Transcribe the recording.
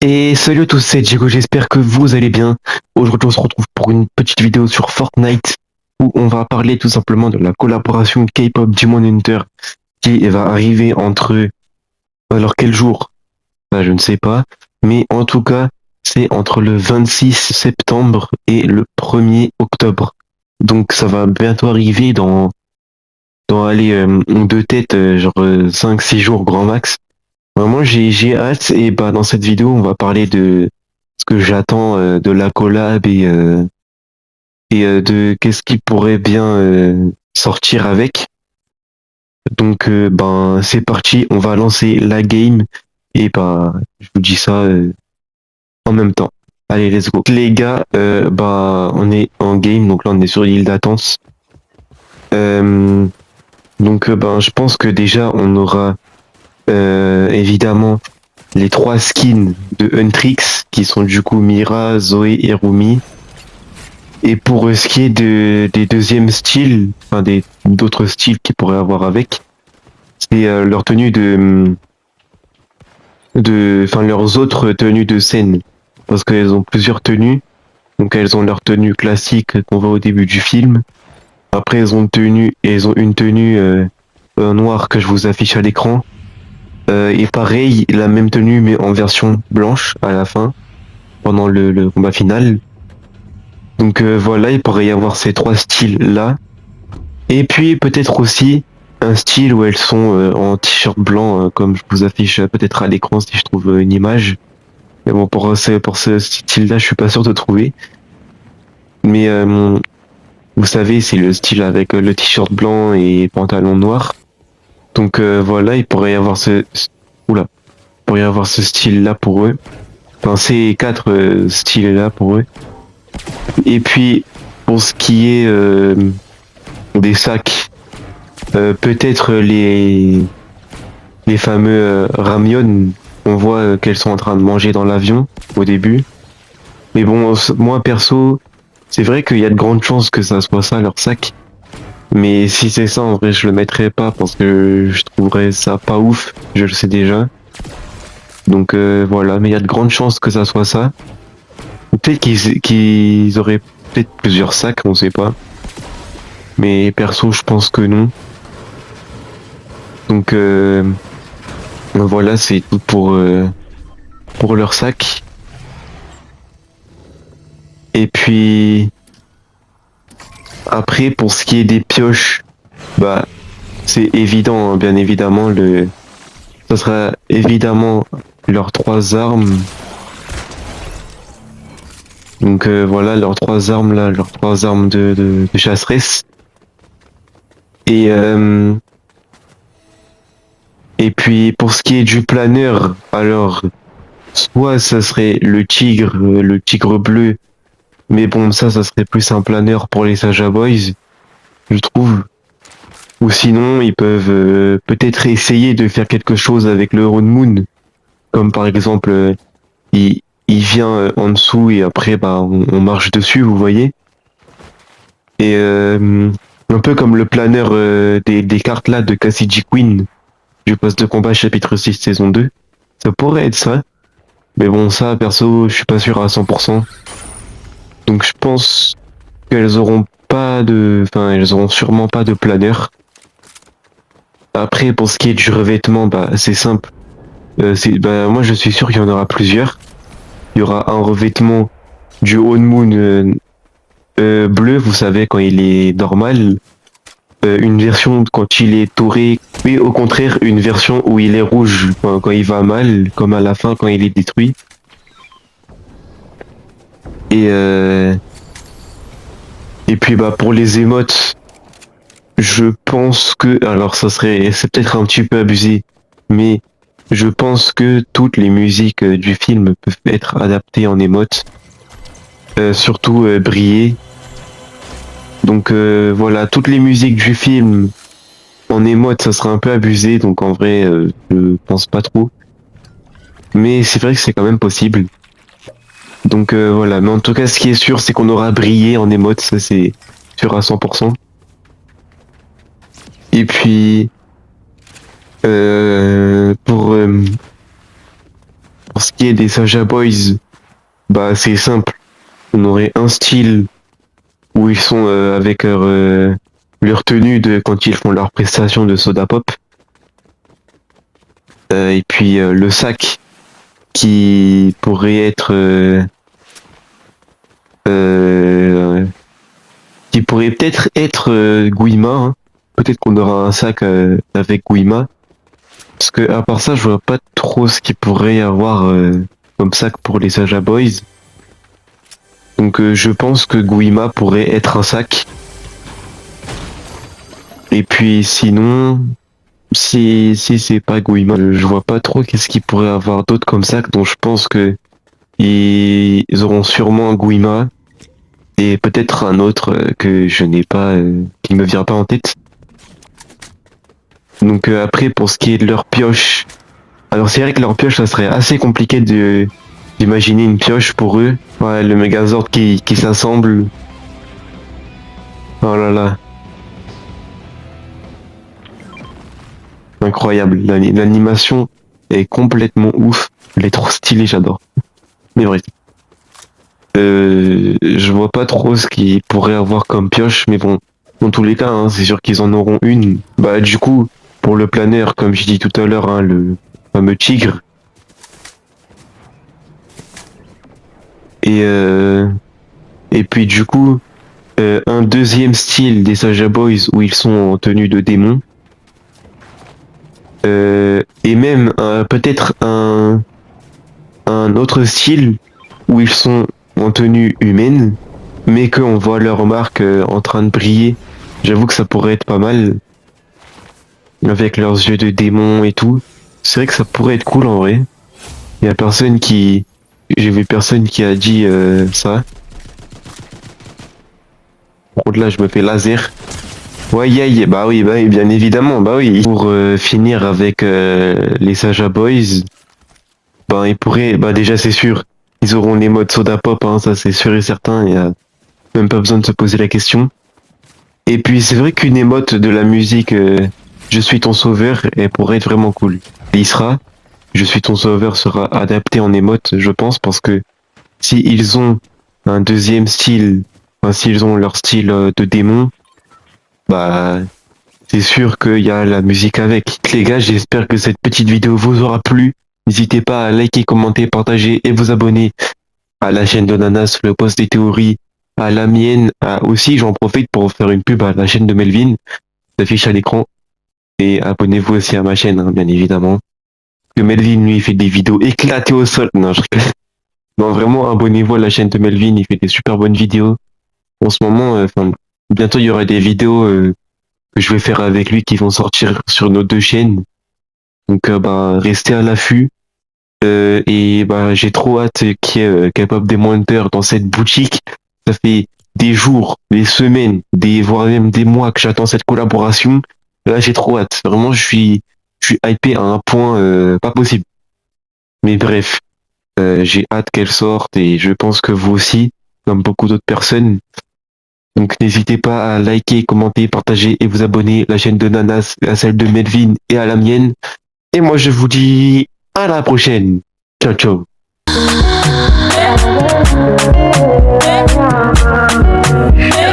Et salut à tous, c'est Diego, j'espère que vous allez bien. Aujourd'hui, on se retrouve pour une petite vidéo sur Fortnite où on va parler tout simplement de la collaboration K-pop Demon Hunter qui va arriver entre... Alors quel jour? Je ne sais pas. Mais en tout cas, c'est entre le 26 septembre et le 1er octobre. Donc ça va bientôt arriver dans aller deux têtes, genre 5-6 jours grand max. Vraiment, j'ai hâte et bah dans cette vidéo, on va parler de ce que j'attends de la collab et de qu'est-ce qui pourrait bien sortir avec. Donc ben c'est parti, on va lancer la game et bah je vous dis ça en même temps. Allez, let's go. Les gars, bah on est en game, donc là on est sur l'île d'Athens. Euh, donc ben je pense que déjà on aura évidemment les trois skins de Huntrix, qui sont du coup Mira, Zoé et Rumi. Et pour ce qui est des deuxièmes styles, enfin des d'autres styles qu'ils pourraient avoir avec, c'est leur tenue enfin leurs autres tenues de scène, parce qu'elles ont plusieurs tenues. Donc elles ont leur tenue classique qu'on voit au début du film. Après elles ont une tenue noire que je vous affiche à l'écran. Et pareil, la même tenue mais en version blanche à la fin, pendant le combat final. Donc voilà, il pourrait y avoir ces trois styles-là. Et puis peut-être aussi un style où elles sont en t-shirt blanc, comme je vous affiche peut-être à l'écran si je trouve une image. Mais bon, pour ce style-là, je suis pas sûr de trouver. Mais vous savez, c'est le style avec le t-shirt blanc et pantalon noir. Donc voilà, oula, il pourrait y avoir ce style-là pour eux. Enfin, ces quatre styles-là pour eux. Et puis, pour ce qui est des sacs, peut-être les fameux ramyons. On voit qu'elles sont en train de manger dans l'avion au début. Mais bon, moi perso, c'est vrai qu'il y a de grandes chances que ça soit ça leur sac. Mais si c'est ça, en vrai, je le mettrais pas parce que je trouverais ça pas ouf. Je le sais déjà. Donc voilà, mais il y a de grandes chances que ça soit ça. Peut-être qu'ils auraient peut-être plusieurs sacs, on sait pas. Mais perso, je pense que non. Donc voilà, c'est tout pour leur sac. Et puis après, pour ce qui est des pioches, bah c'est évident, hein, bien évidemment, ça sera évidemment leurs trois armes. Donc voilà, leurs trois armes là, leurs trois armes de chasseresse. Et et puis pour ce qui est du planeur, alors soit ça serait le tigre bleu, mais bon ça serait plus un planeur pour les Saja Boys, je trouve. Ou sinon ils peuvent peut-être essayer de faire quelque chose avec le Road Moon, comme par exemple il vient en dessous et après bah on marche dessus, vous voyez. Et un peu comme le planeur des cartes là de Cassidy Queen du poste de combat chapitre 6 saison 2. Ça pourrait être ça. Mais bon, ça, perso, je suis pas sûr à 100%. Donc je pense enfin, elles auront sûrement pas de planeur. Après, pour ce qui est du revêtement, bah, c'est simple. Bah, moi, je suis sûr qu'il y en aura plusieurs. Il y aura un revêtement du Old Moon bleu, vous savez, quand il est normal. Une version quand il est doré, et au contraire, une version où il est rouge quand il va mal, comme à la fin quand il est détruit. Et, euh, et puis bah pour les émotes, je pense que, alors c'est peut-être un petit peu abusé, mais je pense que toutes les musiques du film peuvent être adaptées en émotes, surtout briller. Donc voilà, toutes les musiques du film en émote, ça serait un peu abusé, donc en vrai, je pense pas trop. Mais c'est vrai que c'est quand même possible. Donc voilà, mais en tout cas, ce qui est sûr, c'est qu'on aura brillé en émote, ça c'est sûr à 100%. Et puis, pour pour ce qui est des Soulja Boys, bah c'est simple. On aurait un style où ils sont avec leur tenue de quand ils font leur prestation de Soda Pop. Et puis le sac qui pourrait être qui pourrait peut-être être Guima. Hein. Peut-être qu'on aura un sac avec Guima. Parce que à part ça, je vois pas trop ce qu'il pourrait y avoir comme sac pour les Soulja Boys. Donc je pense que Guima pourrait être un sac. Et puis sinon, si c'est pas Guima, je vois pas trop qu'est-ce qu'il pourrait avoir d'autre comme sac. Donc je pense que ils auront sûrement un Guima et peut-être un autre que je n'ai pas, qui me vient pas en tête. Donc après pour ce qui est de leur pioche, alors c'est vrai que leur pioche ça serait assez compliqué de d'imaginer une pioche pour eux. Ouais, le Megazord qui s'assemble. Oh là là. Incroyable. L'animation est complètement ouf. Elle est trop stylée, j'adore. Mais bref. Je vois pas trop ce qu'ils pourraient avoir comme pioche, mais bon, dans tous les cas, hein, c'est sûr qu'ils en auront une. Bah du coup, pour le planeur, comme j'ai dit tout à l'heure, hein, le fameux tigre. Et puis du coup, un deuxième style des Soulja Boys où ils sont en tenue de démon. Et même peut-être un autre style où ils sont en tenue humaine, mais qu'on voit leur marque en train de briller. J'avoue que ça pourrait être pas mal, avec leurs yeux de démon et tout. C'est vrai que ça pourrait être cool en vrai. Il y a personne qui... J'ai vu personne qui a dit ça. Par contre là je me fais laser. Ouais, yeah, bah oui, bien évidemment, bah oui. Pour finir avec les Soulja Boys, ben ils pourraient, bah déjà c'est sûr, ils auront les modes Soda Pop, hein, ça c'est sûr et certain, il y a même pas besoin de se poser la question. Et puis c'est vrai qu'une émote de la musique Je suis ton sauveur, elle pourrait être vraiment cool. L'Isra, Je suis ton sauveur sera adapté en émote, je pense, parce que si ils ont un deuxième style, enfin s'ils ont leur style de démon, bah c'est sûr qu'il y a la musique avec. Les gars, j'espère que cette petite vidéo vous aura plu. N'hésitez pas à liker, commenter, partager et vous abonner à la chaîne de Nanas, le post des théories, à la mienne, aussi j'en profite pour faire une pub à la chaîne de Melvin, s'affiche à l'écran. Et abonnez-vous aussi à ma chaîne, hein, bien évidemment. Que Melvin, lui, il fait des vidéos éclatées au sol. Non, je rigole. Non, vraiment, abonnez-vous à la chaîne de Melvin, il fait des super bonnes vidéos. En ce moment, bientôt il y aura des vidéos que je vais faire avec lui qui vont sortir sur nos deux chaînes. Donc bah restez à l'affût. Et bah j'ai trop hâte qu'il y ait K-pop Demon Hunter dans cette boutique. Ça fait des jours, des semaines, voire même des mois que j'attends cette collaboration. Là j'ai trop hâte. Vraiment je suis hypé à un point pas possible. Mais bref, j'ai hâte qu'elle sorte et je pense que vous aussi, comme beaucoup d'autres personnes. Donc n'hésitez pas à liker, commenter, partager et vous abonner à la chaîne de Nanas, à celle de Melvin et à la mienne. Et moi je vous dis à la prochaine. Ciao ciao. Yeah.